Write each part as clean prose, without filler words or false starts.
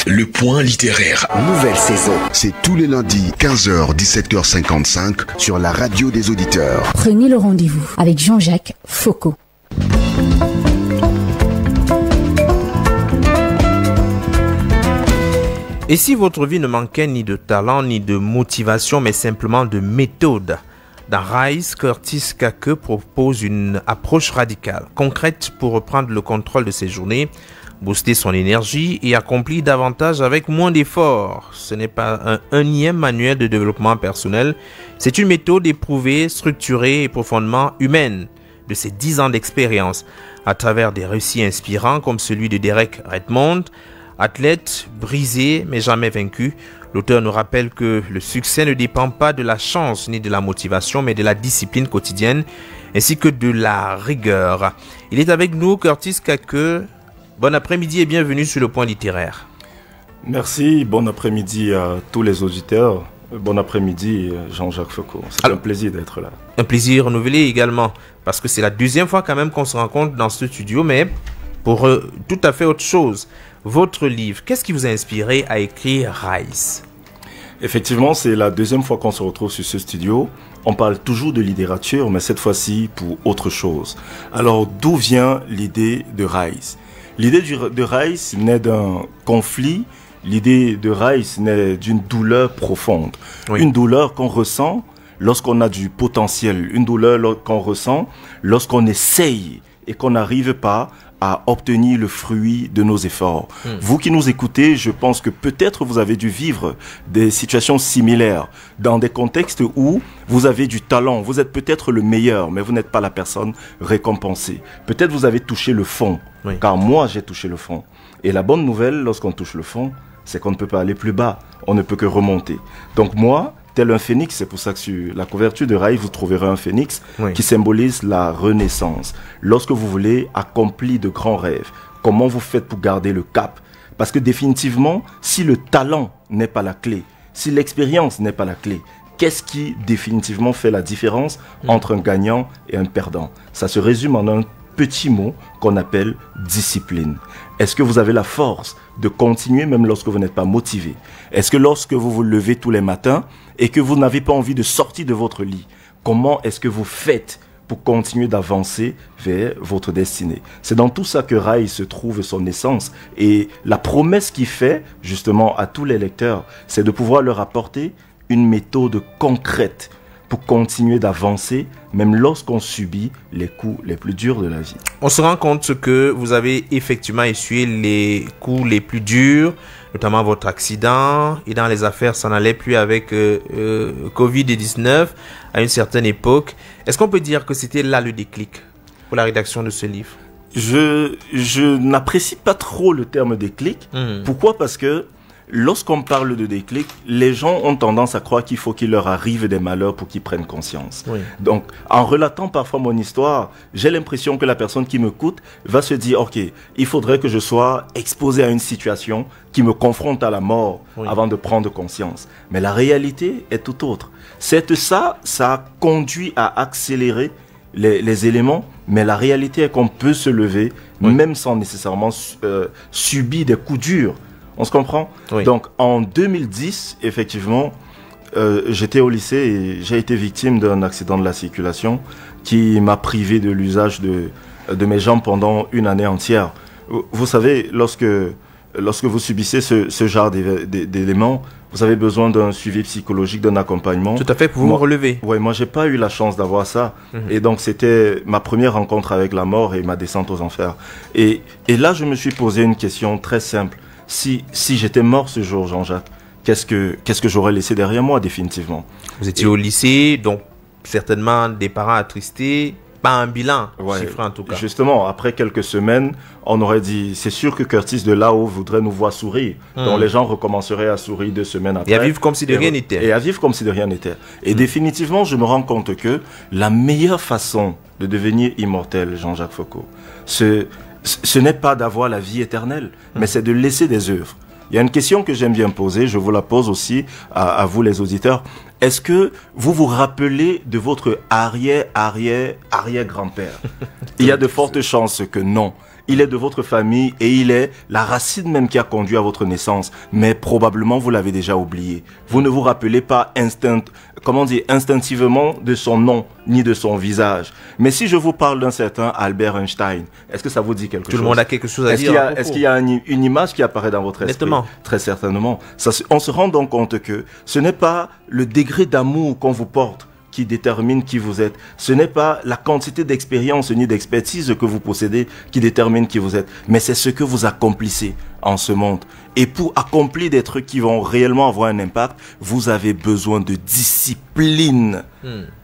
Le point littéraire. Nouvelle saison. C'est tous les lundis, 15h, 17h55 sur la radio des auditeurs. Prenez le rendez-vous avec Jean-Jacques Foucault. Et si votre vie ne manquait ni de talent, ni de motivation, mais simplement de méthode? Dans Rise, Curtis Kake propose une approche radicale, concrète pour reprendre le contrôle de ses journées, booster son énergie et accomplir davantage avec moins d'efforts. Ce n'est pas un énième manuel de développement personnel, c'est une méthode éprouvée, structurée et profondément humaine de ses 10 ans d'expérience, à travers des récits inspirants comme celui de Derek Redmond. Athlète, brisé mais jamais vaincu, l'auteur nous rappelle que le succès ne dépend pas de la chance ni de la motivation, mais de la discipline quotidienne ainsi que de la rigueur. Il est avec nous, Curtis Kake. Bon après-midi et bienvenue sur le point littéraire. Merci, bon après-midi à tous les auditeurs. Bon après-midi Jean-Jacques Foucault. C'est un plaisir d'être là. Un plaisir renouvelé également, parce que c'est la deuxième fois quand même qu'on se rencontre dans ce studio, mais pour tout à fait autre chose. Votre livre, qu'est-ce qui vous a inspiré à écrire Rise? Effectivement, c'est la deuxième fois qu'on se retrouve sur ce studio. On parle toujours de littérature, mais cette fois-ci pour autre chose. Alors, d'où vient l'idée de Rise? L'idée de Rise naît d'un conflit. L'idée de Rise naît d'une douleur profonde. Oui. Une douleur qu'on ressent lorsqu'on a du potentiel. Une douleur qu'on ressent lorsqu'on essaye et qu'on n'arrive pas à obtenir le fruit de nos efforts. Vous qui nous écoutez, je pense que peut-être vous avez dû vivre des situations similaires dans des contextes où vous avez du talent, vous êtes peut-être le meilleur, mais vous n'êtes pas la personne récompensée. Peut-être vous avez touché le fond, oui. Car moi j'ai touché le fond. Et la bonne nouvelle, lorsqu'on touche le fond, c'est qu'on ne peut pas aller plus bas, on ne peut que remonter. Donc moi, tel un phénix, c'est pour ça que sur la couverture de Rise, vous trouverez un phénix, oui, qui symbolise la renaissance. Lorsque vous voulez accomplir de grands rêves, comment vous faites pour garder le cap? Parce que définitivement, si le talent n'est pas la clé, si l'expérience n'est pas la clé, qu'est-ce qui définitivement fait la différence entre un gagnant et un perdant? Ça se résume en un petit mot qu'on appelle discipline. Est-ce que vous avez la force de continuer même lorsque vous n'êtes pas motivé? Est-ce que lorsque vous vous levez tous les matins et que vous n'avez pas envie de sortir de votre lit, comment est-ce que vous faites pour continuer d'avancer vers votre destinée? C'est dans tout ça que Rise se trouve son essence. Et la promesse qu'il fait justement à tous les lecteurs, c'est de pouvoir leur apporter une méthode concrète pour continuer d'avancer, même lorsqu'on subit les coups les plus durs de la vie. On se rend compte que vous avez effectivement essuyé les coups les plus durs, notamment votre accident, et dans les affaires, ça n'allait plus avec Covid-19 à une certaine époque. Est-ce qu'on peut dire que c'était là le déclic pour la rédaction de ce livre? Je n'apprécie pas trop le terme déclic. Pourquoi? Parce que lorsqu'on parle de déclic, les gens ont tendance à croire qu'il faut qu'il leur arrive des malheurs pour qu'ils prennent conscience. Oui. Donc, en relatant parfois mon histoire, j'ai l'impression que la personne qui m'écoute va se dire, ok, il faudrait que je sois exposé à une situation qui me confronte à la mort, oui, avant de prendre conscience. Mais la réalité est tout autre. Ça conduit à accélérer les éléments, mais la réalité est qu'on peut se lever, oui, même sans nécessairement subir des coups durs. On se comprend? Oui. Donc, en 2010, effectivement, j'étais au lycée et j'ai été victime d'un accident de la circulation qui m'a privé de l'usage de mes jambes pendant une année entière. Vous savez, lorsque vous subissez ce genre d'éléments, vous avez besoin d'un suivi psychologique, d'un accompagnement. Tout à fait, pour vous relever. Oui, moi, j'ai pas eu la chance d'avoir ça. Et donc, c'était ma première rencontre avec la mort et ma descente aux enfers. Et là, je me suis posé une question très simple. Si j'étais mort ce jour, Jean-Jacques, qu'est-ce que j'aurais laissé derrière moi, définitivement? Vous étiez au lycée, donc certainement des parents attristés, pas un bilan chiffré en tout cas. Justement, après quelques semaines, on aurait dit, c'est sûr que Curtis de là-haut voudrait nous voir sourire. Donc les gens recommenceraient à sourire 2 semaines après. Et à vivre comme si de rien n'était. Et à vivre comme si de rien n'était. Et définitivement, je me rends compte que la meilleure façon de devenir immortel, Jean-Jacques Foucault, ce n'est pas d'avoir la vie éternelle, mais c'est de laisser des œuvres. Il y a une question que j'aime bien poser, je vous la pose aussi à vous les auditeurs. Est-ce que vous vous rappelez de votre arrière-grand-père? Il y a de fortes chances que non. il est de votre famille et il est la racine même qui a conduit à votre naissance. Mais probablement, vous l'avez déjà oublié. Vous ne vous rappelez pas instinctivement de son nom ni de son visage. Mais si je vous parle d'un certain Albert Einstein, est-ce que ça vous dit quelque chose? Tout le monde a quelque chose à dire. Est-ce qu'il y a une image qui apparaît dans votre esprit? Nettement. Très certainement. On se rend donc compte que ce n'est pas le degré d'amour qu'on vous porte qui détermine qui vous êtes. Ce n'est pas la quantité d'expérience ni d'expertise que vous possédez qui détermine qui vous êtes, mais c'est ce que vous accomplissez en ce monde. Et pour accomplir des trucs qui vont réellement avoir un impact, vous avez besoin de discipline,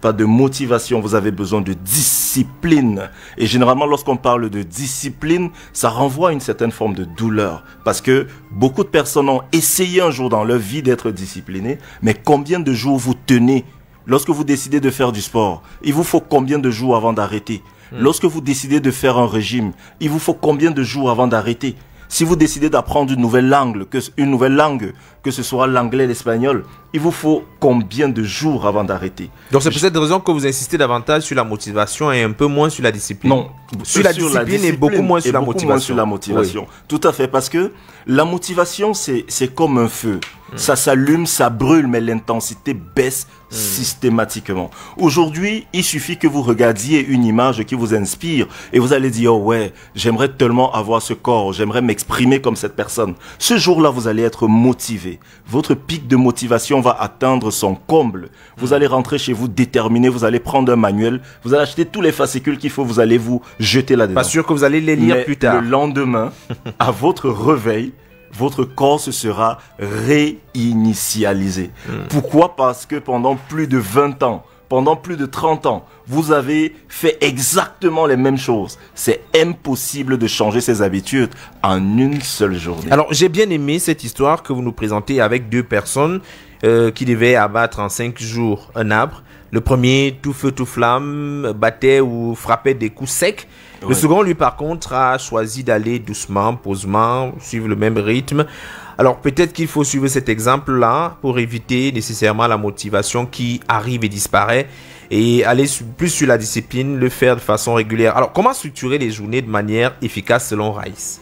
pas de motivation, vous avez besoin de discipline. Et généralement, lorsqu'on parle de discipline, ça renvoie à une certaine forme de douleur, parce que beaucoup de personnes ont essayé un jour dans leur vie d'être disciplinés, mais combien de jours vous tenez? Lorsque vous décidez de faire du sport, il vous faut combien de jours avant d'arrêter? Lorsque vous décidez de faire un régime, il vous faut combien de jours avant d'arrêter? Si vous décidez d'apprendre une nouvelle langue, que ce soit l'anglais, l'espagnol, il vous faut combien de jours avant d'arrêter? Donc c'est pour cette raison que vous insistez davantage sur la motivation et un peu moins sur la discipline. Non, sur la discipline et beaucoup moins sur la motivation. Oui. Tout à fait, parce que la motivation, c'est comme un feu. Ça s'allume, ça brûle, mais l'intensité baisse systématiquement. Aujourd'hui, il suffit que vous regardiez une image qui vous inspire et vous allez dire, oh ouais, j'aimerais tellement avoir ce corps, j'aimerais m'exprimer comme cette personne. Ce jour-là, vous allez être motivé. Votre pic de motivation va atteindre son comble. Vous allez rentrer chez vous déterminé, vous allez prendre un manuel, vous allez acheter tous les fascicules qu'il faut, vous allez vous jeter là-dedans. Pas sûr que vous allez les lire plus tard. Le lendemain, à votre réveil, votre corps se sera réinitialisé. Pourquoi? Parce que pendant plus de 20 ans, pendant plus de 30 ans, vous avez fait exactement les mêmes choses. C'est impossible de changer ses habitudes en une seule journée. Alors, j'ai bien aimé cette histoire que vous nous présentez avec deux personnes qui devaient abattre en 5 jours un arbre. Le premier, tout feu, tout flamme, battait ou frappait des coups secs. Ouais. Le second, lui, par contre, a choisi d'aller doucement, posément, suivre le même rythme. Alors, peut-être qu'il faut suivre cet exemple-là pour éviter nécessairement la motivation qui arrive et disparaît et aller plus sur la discipline, le faire de façon régulière. Alors, comment structurer les journées de manière efficace selon Rice?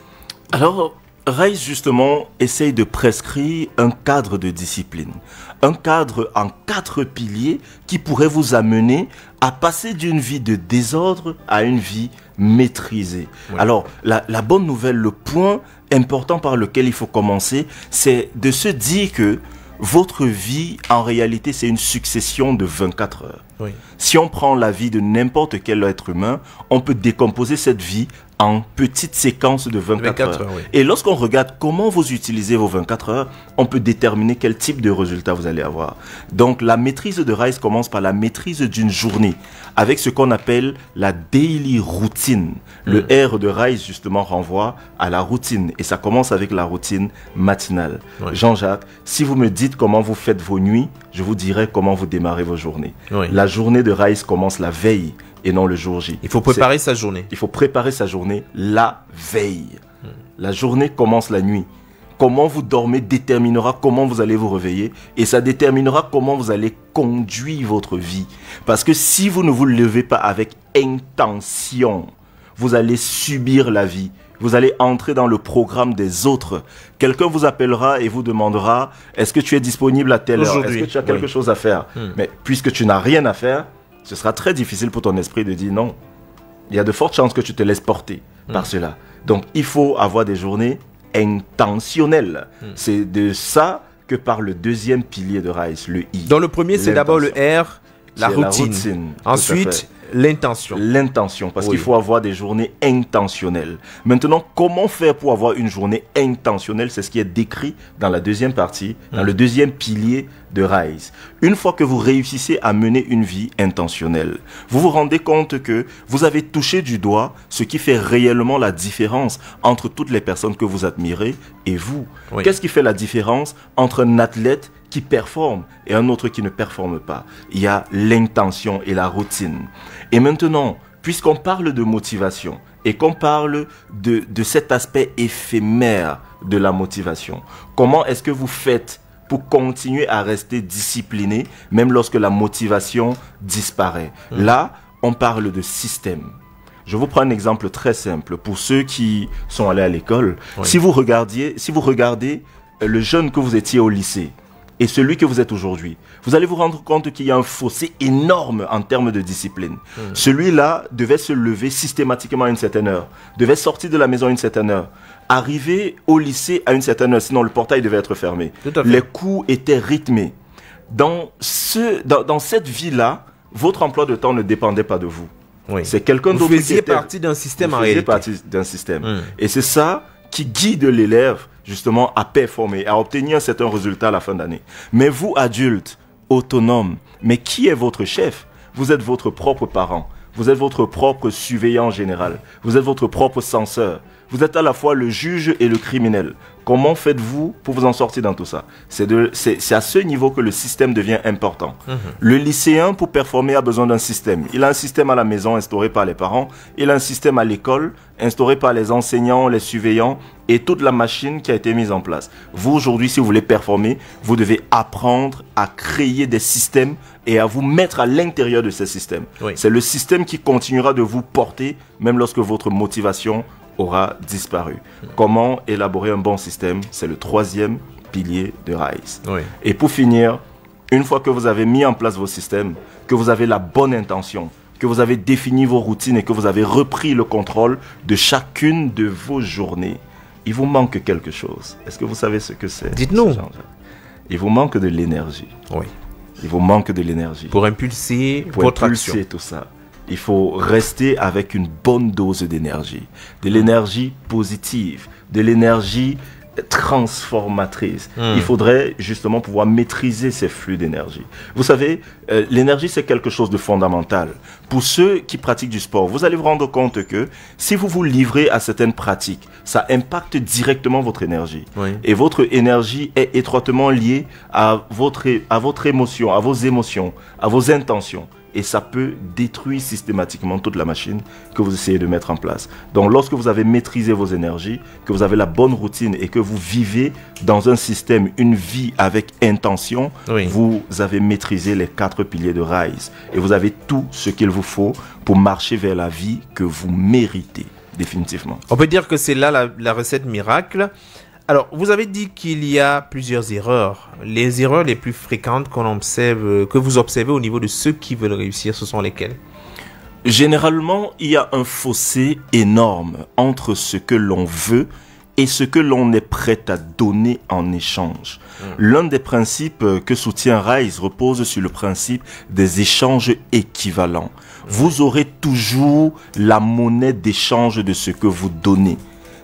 Alors, Rice, justement, essaye de prescrire un cadre de discipline. Un cadre en 4 piliers qui pourrait vous amener à passer d'une vie de désordre à une vie maîtrisée. Ouais. Alors, la bonne nouvelle, le point important par lequel il faut commencer, c'est de se dire que votre vie, en réalité, c'est une succession de 24 heures. Oui. Si on prend la vie de n'importe quel être humain, on peut décomposer cette vie en petites séquences de 24 heures. Oui. Et lorsqu'on regarde comment vous utilisez vos 24 heures, on peut déterminer quel type de résultat vous allez avoir. Donc, la maîtrise de Rice commence par la maîtrise d'une journée, avec ce qu'on appelle la daily routine. Le R de Rice, justement, renvoie à la routine. Et ça commence avec la routine matinale. Oui. Jean-Jacques, si vous me dites comment vous faites vos nuits, je vous dirai comment vous démarrez vos journées. Oui. La journée de Rice commence la veille et non le jour J. Il faut préparer sa journée. Il faut préparer sa journée la veille. La journée commence la nuit. Comment vous dormez déterminera comment vous allez vous réveiller et ça déterminera comment vous allez conduire votre vie. Parce que si vous ne vous levez pas avec intention, vous allez subir la vie. Vous allez entrer dans le programme des autres. Quelqu'un vous appellera et vous demandera « Est-ce que tu es disponible à telle heure? Est-ce que tu as quelque chose à faire ?» Mais puisque tu n'as rien à faire, ce sera très difficile pour ton esprit de dire non. Il y a de fortes chances que tu te laisses porter par cela. Donc, il faut avoir des journées intentionnelles. C'est de ça que parle le deuxième pilier de Rice, le I. Dans le premier, c'est d'abord le R, la routine. Ensuite, l'intention. L'intention, parce qu'il faut avoir des journées intentionnelles. Maintenant, comment faire pour avoir une journée intentionnelle? C'est ce qui est décrit dans la deuxième partie, dans le deuxième pilier de Rice. Une fois que vous réussissez à mener une vie intentionnelle, vous vous rendez compte que vous avez touché du doigt ce qui fait réellement la différence entre toutes les personnes que vous admirez et vous. Oui. Qu'est-ce qui fait la différence entre un athlète qui performe et un autre qui ne performe pas? Il y a l'intention et la routine. Et maintenant, puisqu'on parle de motivation et qu'on parle de cet aspect éphémère de la motivation, comment est-ce que vous faites pour continuer à rester discipliné même lorsque la motivation disparaît? Là, on parle de système. Je vous prends un exemple très simple pour ceux qui sont allés à l'école. Oui. Si vous regardez le jeune que vous étiez au lycée et celui que vous êtes aujourd'hui, vous allez vous rendre compte qu'il y a un fossé énorme en termes de discipline. Celui-là devait se lever systématiquement à une certaine heure, devait sortir de la maison à une certaine heure, arriver au lycée à une certaine heure, sinon le portail devait être fermé. Les cours étaient rythmés. Dans cette vie-là, votre emploi de temps ne dépendait pas de vous. Oui. C'est quelqu'un d'autre qui faisiez partie d'un système en réalité. Vous faisiez partie d'un système. Et c'est ça qui guide l'élève justement à performer, à obtenir un certain résultat à la fin d'année. Mais vous, adultes, autonomes, mais qui est votre chef? Vous êtes votre propre parent. Vous êtes votre propre surveillant général. Vous êtes votre propre censeur. Vous êtes à la fois le juge et le criminel. Comment faites-vous pour vous en sortir dans tout ça? C'est à ce niveau que le système devient important. Le lycéen, pour performer, a besoin d'un système. Il a un système à la maison instauré par les parents. Il a un système à l'école instauré par les enseignants, les surveillants et toute la machine qui a été mise en place. Vous, aujourd'hui, si vous voulez performer, vous devez apprendre à créer des systèmes et à vous mettre à l'intérieur de ces systèmes. Oui. C'est le système qui continuera de vous porter, même lorsque votre motivation aura disparu. Comment élaborer un bon système? C'est le troisième pilier de Rise. Oui. Et pour finir, une fois que vous avez mis en place vos systèmes, que vous avez la bonne intention, que vous avez défini vos routines et que vous avez repris le contrôle de chacune de vos journées, il vous manque quelque chose. Est-ce que vous savez ce que c'est? Dites-nous. Il vous manque de l'énergie. Oui. Il vous manque de l'énergie. Pour impulser votre action. Tout ça. Il faut rester avec une bonne dose d'énergie. De l'énergie positive, de l'énergie transformatrice. Il faudrait justement pouvoir maîtriser ces flux d'énergie. Vous savez, l'énergie, c'est quelque chose de fondamental. Pour ceux qui pratiquent du sport, vous allez vous rendre compte que si vous vous livrez à certaines pratiques, ça impacte directement votre énergie. Oui. Et votre énergie est étroitement liée à votre émotion, à vos émotions, à vos intentions. Et ça peut détruire systématiquement toute la machine que vous essayez de mettre en place. Donc lorsque vous avez maîtrisé vos énergies, que vous avez la bonne routine et que vous vivez dans un système, une vie avec intention, Oui. vous avez maîtrisé les 4 piliers de Rise. Et vous avez tout ce qu'il vous faut pour marcher vers la vie que vous méritez, définitivement. On peut dire que c'est là la recette miracle. Alors, vous avez dit qu'il y a plusieurs erreurs. Les erreurs les plus fréquentes que vous observez au niveau de ceux qui veulent réussir, ce sont lesquelles? Généralement, il y a un fossé énorme entre ce que l'on veut et ce que l'on est prêt à donner en échange. L'un des principes que soutient Rise repose sur le principe des échanges équivalents. Vous aurez toujours la monnaie d'échange de ce que vous donnez.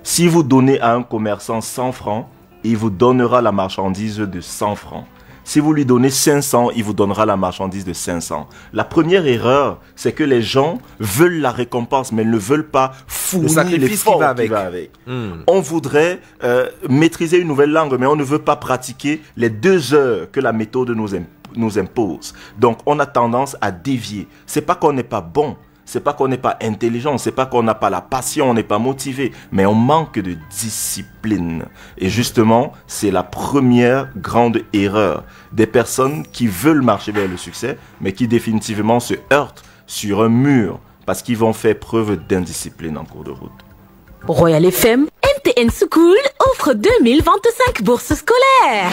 Si vous donnez à un commerçant 100 francs, il vous donnera la marchandise de 100 francs. Si vous lui donnez 500, il vous donnera la marchandise de 500. La première erreur, c'est que les gens veulent la récompense, mais ne veulent pas fournir l'effort qui va avec. On voudrait maîtriser une nouvelle langue, mais on ne veut pas pratiquer les 2 heures que la méthode nous impose. Donc, on a tendance à dévier. C'est pas qu'on n'est pas bon. C'est pas qu'on n'est pas intelligent, c'est pas qu'on n'a pas la passion, on n'est pas motivé, mais on manque de discipline. Et justement, c'est la première grande erreur des personnes qui veulent marcher vers le succès, mais qui définitivement se heurtent sur un mur parce qu'ils vont faire preuve d'indiscipline en cours de route. Royal FM, MTN School offre 2025 bourses scolaires.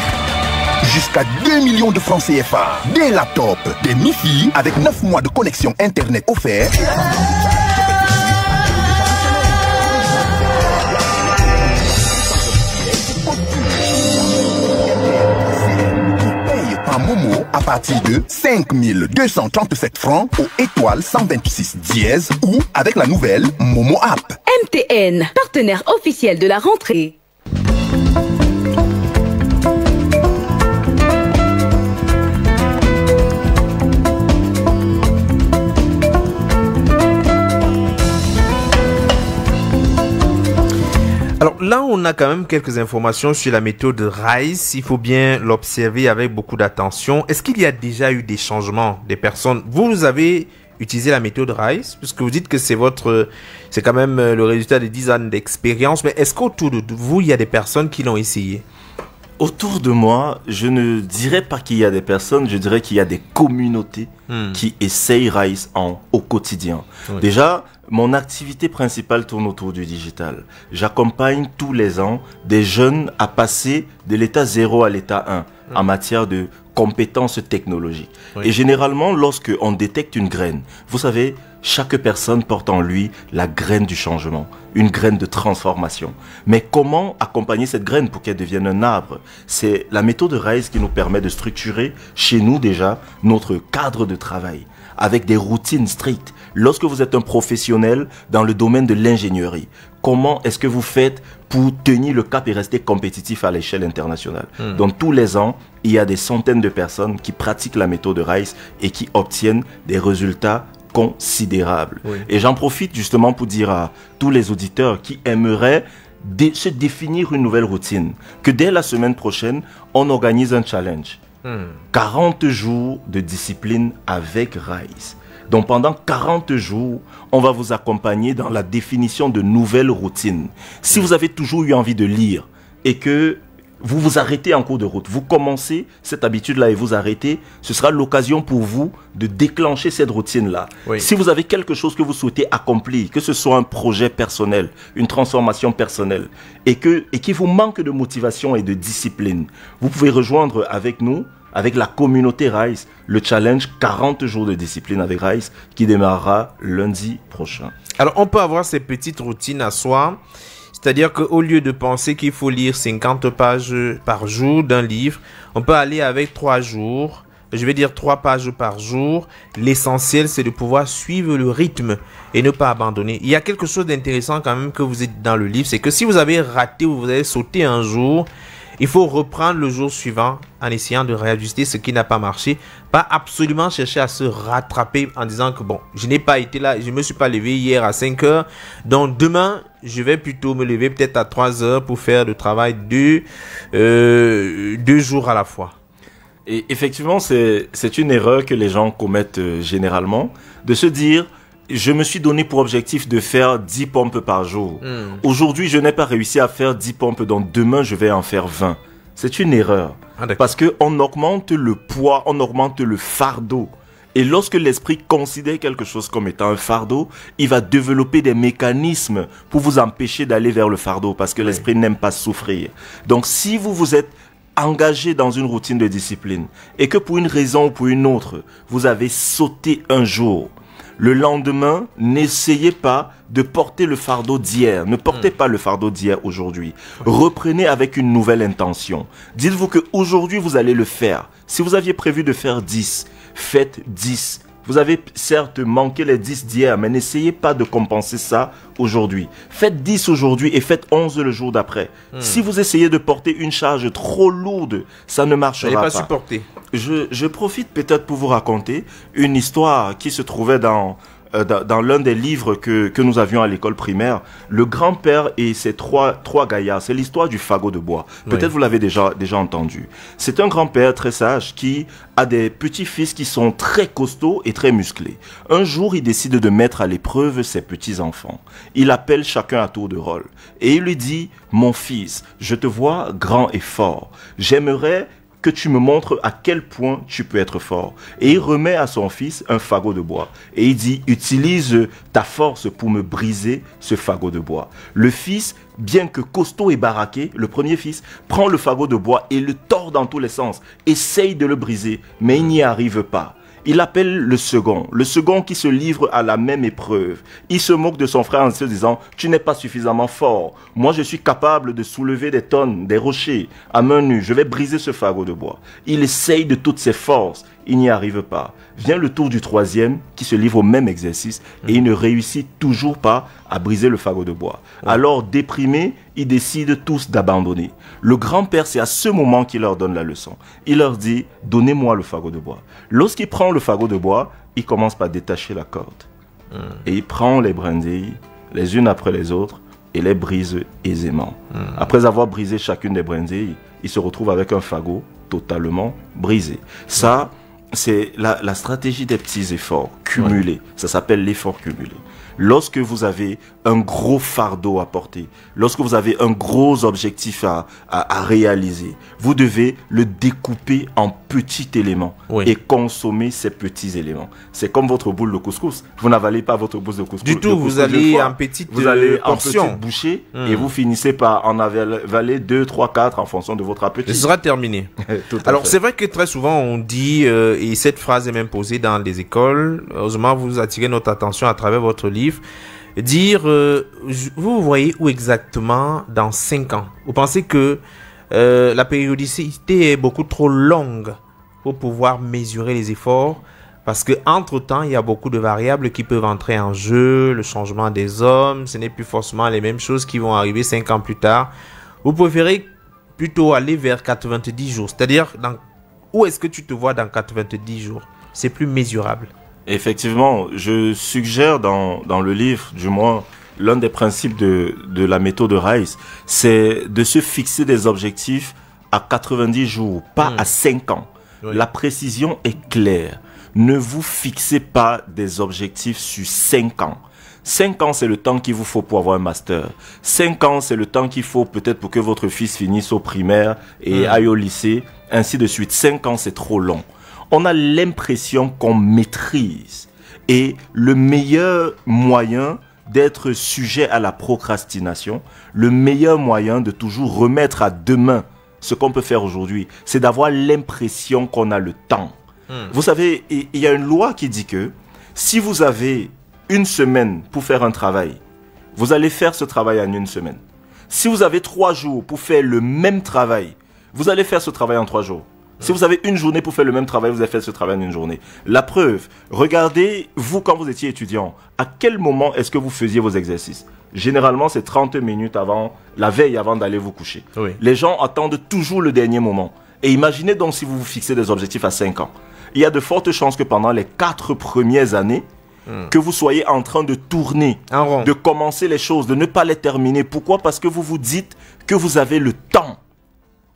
Jusqu'à 2 millions de francs CFA, des laptops, des MiFi avec 9 mois de connexion Internet offert. Paye par Momo à partir de 5 237 francs au étoile 126 dièse ou avec la nouvelle Momo App. MTN, partenaire officiel de la rentrée. Alors là, on a quand même quelques informations sur la méthode Rise. Il faut bien l'observer avec beaucoup d'attention. Est-ce qu'il y a déjà eu des changements des personnes? Vous avez utilisé la méthode Rise, puisque vous dites que c'est quand même le résultat de 10 ans d'expérience. Mais est-ce qu'autour de vous, il y a des personnes qui l'ont essayé? Autour de moi, je ne dirais pas qu'il y a des personnes, je dirais qu'il y a des communautés qui essayent Rice au quotidien. Oui. Déjà, mon activité principale tourne autour du digital. J'accompagne tous les ans des jeunes à passer de l'état 0 à l'état 1 en matière de compétences technologiques. Oui. Et généralement, lorsque on détecte une graine, vous savez, chaque personne porte en lui la graine du changement, une graine de transformation. Mais comment accompagner cette graine pour qu'elle devienne un arbre? C'est la méthode Rice qui nous permet de structurer chez nous déjà notre cadre de travail avec des routines strictes. Lorsque vous êtes un professionnel dans le domaine de l'ingénierie, comment est-ce que vous faites pour tenir le cap et rester compétitif à l'échelle internationale? Donc tous les ans, il y a des centaines de personnes qui pratiquent la méthode Rice et qui obtiennent des résultats considérables. Oui. Et j'en profite justement pour dire à tous les auditeurs qui aimeraient se définir une nouvelle routine, que dès la semaine prochaine, on organise un challenge. 40 jours de discipline avec Rice. Donc pendant 40 jours, on va vous accompagner dans la définition de nouvelles routines. Si vous avez toujours eu envie de lire et que vous vous arrêtez en cours de route, vous commencez cette habitude-là et vous arrêtez, ce sera l'occasion pour vous de déclencher cette routine-là. Oui. Si vous avez quelque chose que vous souhaitez accomplir, que ce soit un projet personnel, une transformation personnelle, et qu'il vous manque de motivation et de discipline, vous pouvez rejoindre avec nous, avec la communauté Rice, le challenge 40 jours de discipline avec Rice qui démarrera lundi prochain. Alors, on peut avoir ces petites routines à soi. C'est-à-dire qu'au lieu de penser qu'il faut lire 50 pages par jour d'un livre, on peut aller avec 3 jours, je vais dire 3 pages par jour. L'essentiel, c'est de pouvoir suivre le rythme et ne pas abandonner. Il y a quelque chose d'intéressant quand même que vous êtes dans le livre, c'est que si vous avez raté ou vous avez sauté un jour, il faut reprendre le jour suivant en essayant de réajuster ce qui n'a pas marché. Pas absolument chercher à se rattraper en disant que bon, je n'ai pas été là, je ne me suis pas levé hier à 5 heures. Donc demain, je vais plutôt me lever peut-être à 3 heures pour faire le travail de 2 jours à la fois. Et effectivement, c'est une erreur que les gens commettent généralement, de se dire... Je me suis donné pour objectif de faire 10 pompes par jour. Aujourd'hui, je n'ai pas réussi à faire 10 pompes, donc demain, je vais en faire 20. C'est une erreur. Parce qu'on augmente le poids, on augmente le fardeau. Et lorsque l'esprit considère quelque chose comme étant un fardeau, il va développer des mécanismes pour vous empêcher d'aller vers le fardeau, parce que l'esprit n'aime pas souffrir. Donc, si vous vous êtes engagé dans une routine de discipline et que pour une raison ou pour une autre, vous avez sauté un jour, le lendemain, n'essayez pas de porter le fardeau d'hier. Ne portez pas le fardeau d'hier aujourd'hui. Reprenez avec une nouvelle intention. Dites-vous qu'aujourd'hui, vous allez le faire. Si vous aviez prévu de faire 10, faites 10. Vous avez certes manqué les 10 d'hier, mais n'essayez pas de compenser ça aujourd'hui. Faites 10 aujourd'hui et faites 11 le jour d'après. Si vous essayez de porter une charge trop lourde, ça ne marchera pas. Supporter. Je profite peut-être pour vous raconter une histoire qui se trouvait dans l'un des livres que nous avions à l'école primaire. Le grand-père et ses trois gaillards. C'est l'histoire du fagot de bois. Peut-être vous l'avez déjà entendu. C'est un grand-père très sage qui a des petits-fils qui sont très costauds et très musclés. Un jour, il décide de mettre à l'épreuve ses petits-enfants. Il appelle chacun à tour de rôle. Et il lui dit, « Mon fils, je te vois grand et fort. J'aimerais que tu me montres à quel point tu peux être fort. » Et il remet à son fils un fagot de bois. Et il dit, utilise ta force pour me briser ce fagot de bois. Le fils, bien que costaud et baraqué, le premier fils, prend le fagot de bois et le tord dans tous les sens. Essaye de le briser, mais il n'y arrive pas. Il appelle le second qui se livre à la même épreuve. Il se moque de son frère en se disant, tu n'es pas suffisamment fort. Moi, je suis capable de soulever des tonnes, des rochers à main nue. Je vais briser ce fagot de bois. Il essaye de toutes ses forces. Il n'y arrive pas. Vient le tour du troisième qui se livre au même exercice et il ne réussit toujours pas à briser le fagot de bois. Alors, déprimés, ils décident tous d'abandonner. Le grand-père, c'est à ce moment qu'il leur donne la leçon. Il leur dit, donnez-moi le fagot de bois. Lorsqu'il prend le fagot de bois, il commence par détacher la corde. Et il prend les brindilles, les unes après les autres, et les brise aisément. Après avoir brisé chacune des brindilles, il se retrouve avec un fagot totalement brisé. Ça, c'est la stratégie des petits efforts cumulés. Ça s'appelle l'effort cumulé. Lorsque vous avez un gros fardeau à porter, lorsque vous avez un gros objectif à réaliser, vous devez le découper en petits éléments et consommer ces petits éléments. C'est comme votre boule de couscous. Vous n'avalez pas votre boule de couscous. Du tout, vous allez en petites portions. Vous allez en petites bouchées et vous finissez par en avaler 2, 3, 4 en fonction de votre appétit. Ce sera terminé. Alors, c'est vrai que très souvent on dit, et cette phrase est même posée dans les écoles, heureusement vous attirez notre attention à travers votre livre, dire, vous voyez où exactement dans 5 ans? Vous pensez que la périodicité est beaucoup trop longue pour pouvoir mesurer les efforts? Parce que entre-temps, il y a beaucoup de variables qui peuvent entrer en jeu, le changement des hommes, ce n'est plus forcément les mêmes choses qui vont arriver 5 ans plus tard. Vous préférez plutôt aller vers 90 jours, c'est-à-dire où est-ce que tu te vois dans 90 jours? C'est plus mesurable. Effectivement, je suggère dans le livre, du moins, l'un des principes de la méthode RISE, c'est de se fixer des objectifs à 90 jours, pas à 5 ans. Oui. La précision est claire. Ne vous fixez pas des objectifs sur 5 ans. 5 ans, c'est le temps qu'il vous faut pour avoir un master. 5 ans, c'est le temps qu'il faut peut-être pour que votre fils finisse au primaire et aille au lycée, ainsi de suite. 5 ans, c'est trop long. On a l'impression qu'on maîtrise. Et le meilleur moyen d'être sujet à la procrastination, le meilleur moyen de toujours remettre à demain ce qu'on peut faire aujourd'hui, c'est d'avoir l'impression qu'on a le temps. Vous savez, il y a une loi qui dit que si vous avez 1 semaine pour faire un travail, vous allez faire ce travail en 1 semaine. Si vous avez 3 jours pour faire le même travail, vous allez faire ce travail en 3 jours. Si vous avez 1 journée pour faire le même travail, vous allez faire ce travail en 1 journée. La preuve, regardez, vous, quand vous étiez étudiant, à quel moment est-ce que vous faisiez vos exercices? Généralement, c'est 30 minutes avant, la veille avant d'aller vous coucher. Oui. Les gens attendent toujours le dernier moment. Et imaginez donc si vous vous fixez des objectifs à 5 ans. Il y a de fortes chances que pendant les 4 premières années, que vous soyez en train de tourner, de commencer les choses, de ne pas les terminer. Pourquoi? Parce que vous vous dites que vous avez le temps.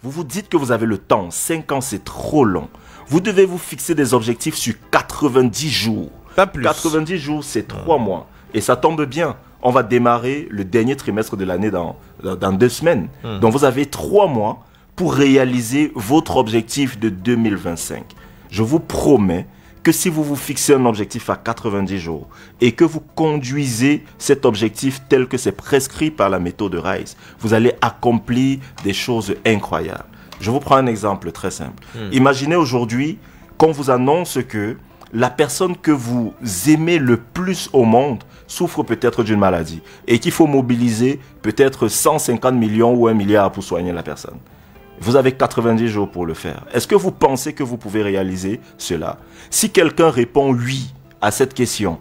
Vous vous dites que vous avez le temps. 5 ans, c'est trop long. Vous devez vous fixer des objectifs sur 90 jours. Pas plus. 90 jours, c'est 3 mois. Et ça tombe bien. On va démarrer le dernier trimestre de l'année dans 2 semaines. Donc, vous avez 3 mois pour réaliser votre objectif de 2025. Je vous promets que si vous vous fixez un objectif à 90 jours et que vous conduisez cet objectif tel que c'est prescrit par la méthode RISE, vous allez accomplir des choses incroyables. Je vous prends un exemple très simple. Imaginez aujourd'hui qu'on vous annonce que la personne que vous aimez le plus au monde souffre peut-être d'une maladie et qu'il faut mobiliser peut-être 150 millions ou 1 milliard pour soigner la personne. Vous avez 90 jours pour le faire. Est-ce que vous pensez que vous pouvez réaliser cela? Si quelqu'un répond oui à cette question,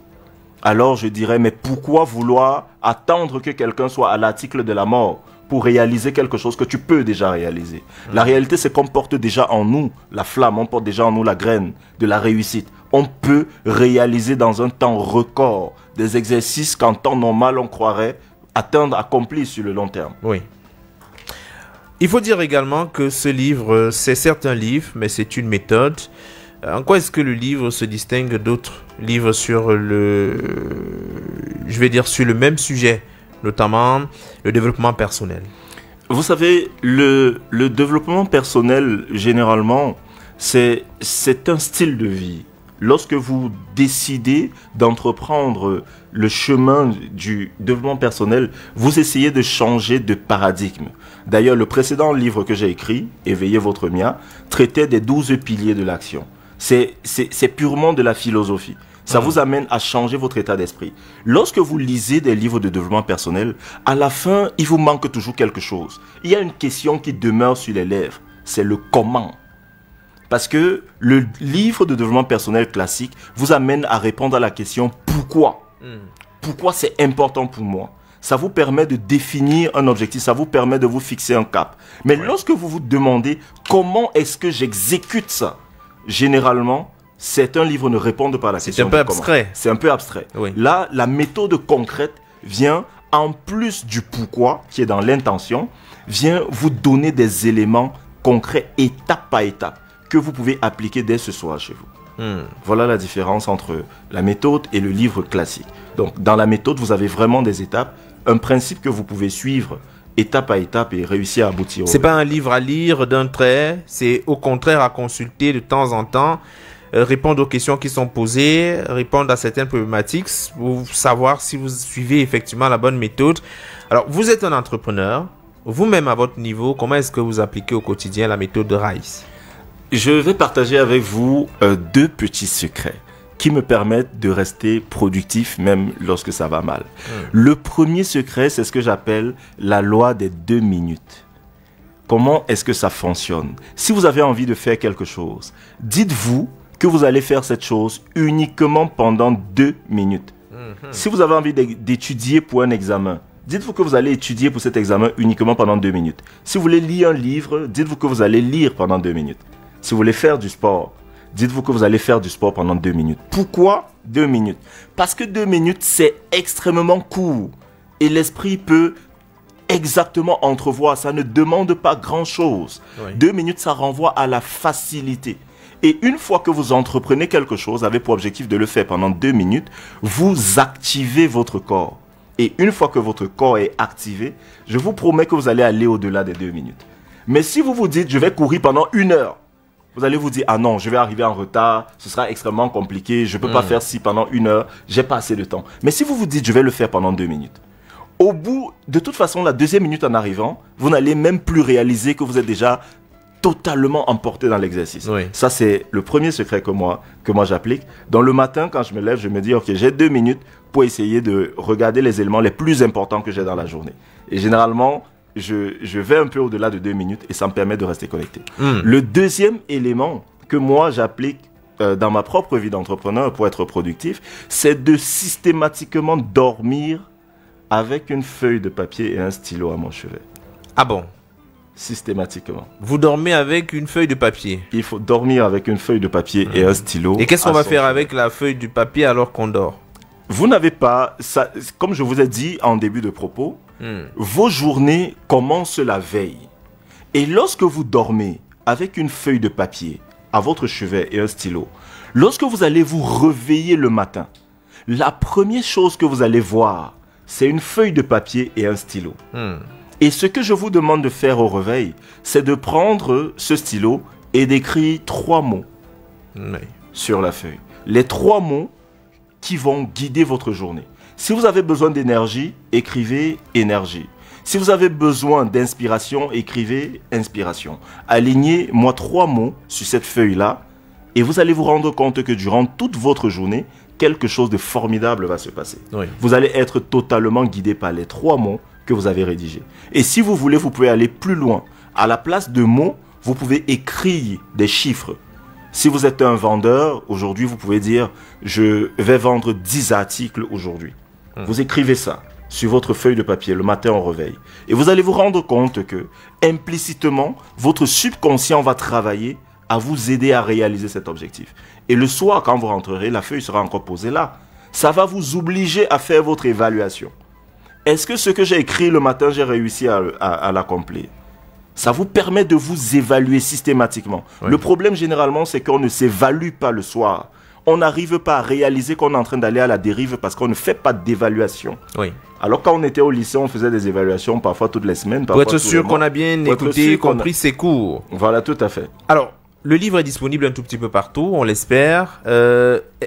alors je dirais, mais pourquoi vouloir attendre que quelqu'un soit à l'article de la mort pour réaliser quelque chose que tu peux déjà réaliser? La réalité, c'est qu'on porte déjà en nous la flamme, on porte déjà en nous la graine de la réussite. On peut réaliser dans un temps record des exercices qu'en temps normal, on croirait atteindre, accomplir sur le long terme. Oui. Il faut dire également que ce livre, c'est certes un livre, mais c'est une méthode. En quoi est-ce que le livre se distingue d'autres livres sur sur le même sujet, notamment le développement personnel? Vous savez, le développement personnel, généralement, c'est un style de vie. Lorsque vous décidez d'entreprendre le chemin du développement personnel, vous essayez de changer de paradigme. D'ailleurs, le précédent livre que j'ai écrit, Éveillez votre Mia, traitait des 12 piliers de l'action. C'est purement de la philosophie. Ça vous amène à changer votre état d'esprit. Lorsque vous lisez des livres de développement personnel, à la fin, il vous manque toujours quelque chose. Il y a une question qui demeure sur les lèvres. C'est le comment. Parce que le livre de développement personnel classique vous amène à répondre à la question pourquoi. Pourquoi c'est important pour moi? Ça vous permet de définir un objectif, ça vous permet de vous fixer un cap. Mais lorsque vous vous demandez comment est-ce que j'exécute ça, généralement, certains livres ne répondent pas à la question. C'est un peu abstrait. C'est un peu abstrait. Oui. Là, la méthode concrète vient, en plus du pourquoi, qui est dans l'intention, vient vous donner des éléments concrets, étape par étape, que vous pouvez appliquer dès ce soir chez vous. Voilà la différence entre la méthode et le livre classique. Donc, dans la méthode, vous avez vraiment des étapes, un principe que vous pouvez suivre étape à étape et réussir à aboutir. C'est pas un livre à lire d'un trait, c'est au contraire à consulter de temps en temps, répondre aux questions qui sont posées, répondre à certaines problématiques pour savoir si vous suivez effectivement la bonne méthode. Alors, vous êtes un entrepreneur, vous-même à votre niveau, comment est-ce que vous appliquez au quotidien la méthode de RISE? Je vais partager avec vous 2 petits secrets qui me permettent de rester productif même lorsque ça va mal. Le premier secret, c'est ce que j'appelle la loi des 2 minutes. Comment est-ce que ça fonctionne? Si vous avez envie de faire quelque chose, dites-vous que vous allez faire cette chose uniquement pendant 2 minutes. Si vous avez envie d'étudier pour un examen, dites-vous que vous allez étudier pour cet examen uniquement pendant 2 minutes. Si vous voulez lire un livre, dites-vous que vous allez lire pendant 2 minutes. Si vous voulez faire du sport, dites-vous que vous allez faire du sport pendant 2 minutes. Pourquoi 2 minutes? Parce que 2 minutes, c'est extrêmement court. Et l'esprit peut exactement entrevoir. Ça ne demande pas grand-chose. 2 minutes, ça renvoie à la facilité. Et une fois que vous entreprenez quelque chose avec pour objectif de le faire pendant 2 minutes, vous activez votre corps. Et une fois que votre corps est activé, je vous promets que vous allez aller au-delà des 2 minutes. Mais si vous vous dites, je vais courir pendant 1 heure, vous allez vous dire, ah non, je vais arriver en retard, ce sera extrêmement compliqué, je ne peux pas faire ci pendant 1 heure, j'ai pas assez de temps. Mais si vous vous dites, je vais le faire pendant 2 minutes, au bout, de toute façon, la 2e minute en arrivant, vous n'allez même plus réaliser que vous êtes déjà totalement emporté dans l'exercice. Ça, c'est le premier secret que moi j'applique. Dans le matin, quand je me lève, je me dis, ok, j'ai 2 minutes pour essayer de regarder les éléments les plus importants que j'ai dans la journée. Et généralement, je vais un peu au-delà de 2 minutes et ça me permet de rester connecté. Le deuxième élément que moi j'applique dans ma propre vie d'entrepreneur pour être productif, c'est de systématiquement dormir avec une feuille de papier et un stylo à mon chevet. Ah bon? Systématiquement. Vous dormez avec une feuille de papier? Il faut dormir avec une feuille de papier et un stylo. Et qu'est-ce qu'on va faire avec la feuille du papier alors qu'on dort? Vous n'avez pas, ça, comme je vous ai dit en début de propos, vos journées commencent la veille. Et lorsque vous dormez avec une feuille de papier à votre chevet et un stylo, lorsque vous allez vous réveiller le matin, la première chose que vous allez voir, c'est une feuille de papier et un stylo. Et ce que je vous demande de faire au réveil, c'est de prendre ce stylo et d'écrire 3 mots sur la feuille. Les 3 mots qui vont guider votre journée. Si vous avez besoin d'énergie, écrivez énergie. Si vous avez besoin d'inspiration, écrivez inspiration. Alignez-moi 3 mots sur cette feuille-là et vous allez vous rendre compte que durant toute votre journée, quelque chose de formidable va se passer. Vous allez être totalement guidé par les 3 mots que vous avez rédigés. Et si vous voulez, vous pouvez aller plus loin. À la place de mots, vous pouvez écrire des chiffres. Si vous êtes un vendeur, aujourd'hui, vous pouvez dire « Je vais vendre 10 articles aujourd'hui ». Vous écrivez ça sur votre feuille de papier le matin au réveil. Et vous allez vous rendre compte que, implicitement, votre subconscient va travailler à vous aider à réaliser cet objectif. Et le soir, quand vous rentrerez, la feuille sera encore posée là. Ça va vous obliger à faire votre évaluation. Est-ce que ce que j'ai écrit le matin, j'ai réussi à l'accomplir? Ça vous permet de vous évaluer systématiquement. Le problème, généralement, c'est qu'on ne s'évalue pas le soir. On n'arrive pas à réaliser qu'on est en train d'aller à la dérive parce qu'on ne fait pas d'évaluation. Alors, quand on était au lycée, on faisait des évaluations parfois toutes les semaines. Pour être sûr qu'on a bien écouté, compris ses cours. Voilà, tout à fait. Alors, le livre est disponible un tout petit peu partout, on l'espère.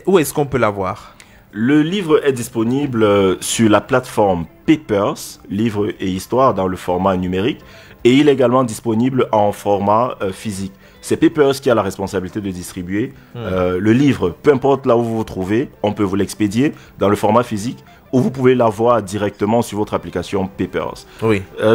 Où est-ce qu'on peut l'avoir? Le livre est disponible sur la plateforme Papers, livre et histoire dans le format numérique. Et il est également disponible en format physique. C'est Papers qui a la responsabilité de distribuer le livre. Peu importe là où vous vous trouvez, on peut vous l'expédier dans le format physique ou vous pouvez l'avoir directement sur votre application Papers.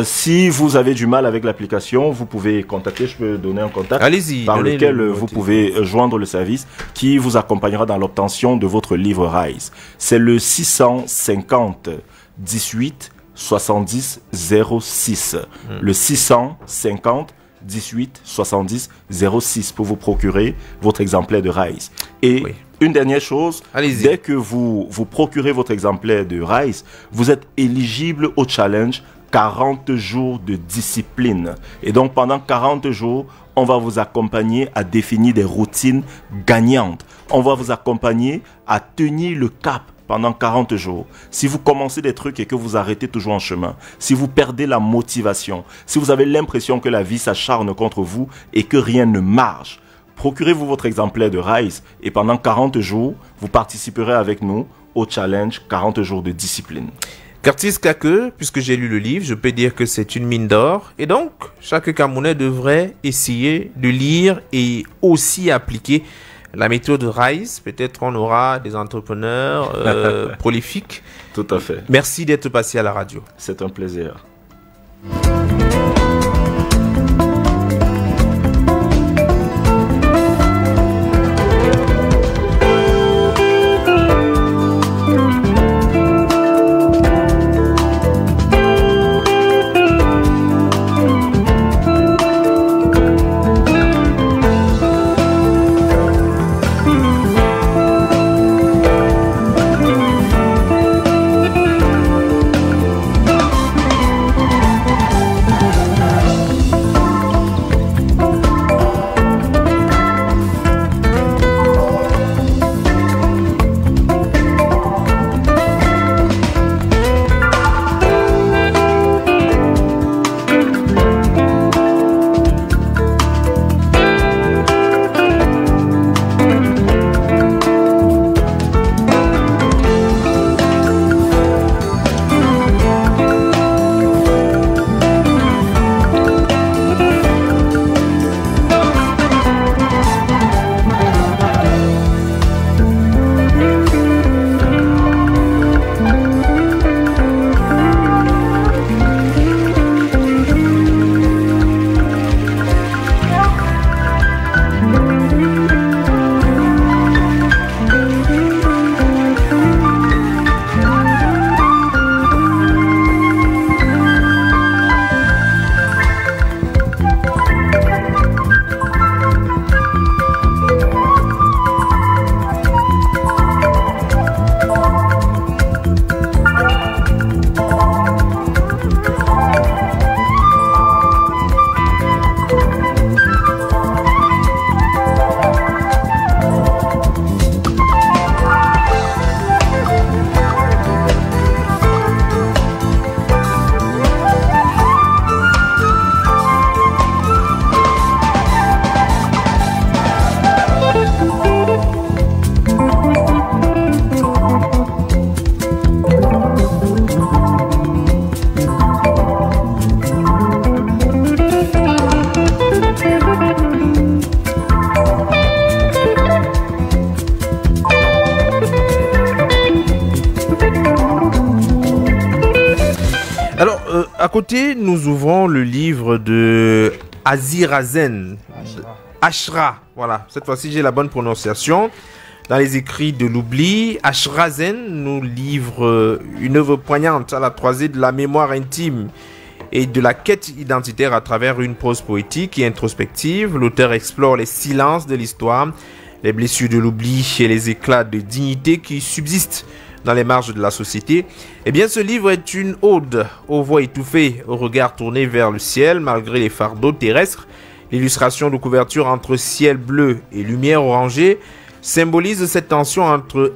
Si vous avez du mal avec l'application, vous pouvez contacter, je peux donner un contact par lequel vous pouvez joindre le service qui vous accompagnera dans l'obtention de votre livre RISE. C'est le 650 18 70 06. Le 650 18 70 06 pour vous procurer votre exemplaire de RISE. Et une dernière chose, dès que vous procurez votre exemplaire de RISE, vous êtes éligible au challenge 40 jours de discipline. Et donc, pendant 40 jours, on va vous accompagner à définir des routines gagnantes. On va vous accompagner à tenir le cap pendant 40 jours. Si vous commencez des trucs et que vous arrêtez toujours en chemin, si vous perdez la motivation, si vous avez l'impression que la vie s'acharne contre vous et que rien ne marche, procurez-vous votre exemplaire de Rise et pendant 40 jours, vous participerez avec nous au challenge 40 jours de discipline. Curtis Kake, puisque j'ai lu le livre, je peux dire que c'est une mine d'or. Et donc, chaque Camerounais devrait essayer de lire et aussi appliquer la méthode Rise. Peut-être on aura des entrepreneurs prolifiques. Tout à fait. Merci d'être passé à la radio. C'est un plaisir. À côté, nous ouvrons le livre de Azirazen. Ashra, voilà. Cette fois-ci, j'ai la bonne prononciation. Dans les écrits de l'oubli, Ashrazen nous livre une œuvre poignante à la croisée de la mémoire intime et de la quête identitaire à travers une prose poétique et introspective. L'auteur explore les silences de l'histoire, les blessures de l'oubli et les éclats de dignité qui subsistent dans les marges de la société. Eh bien, ce livre est une ode aux voix étouffées, au regard tourné vers le ciel malgré les fardeaux terrestres. L'illustration de couverture entre ciel bleu et lumière orangée symbolise cette tension entre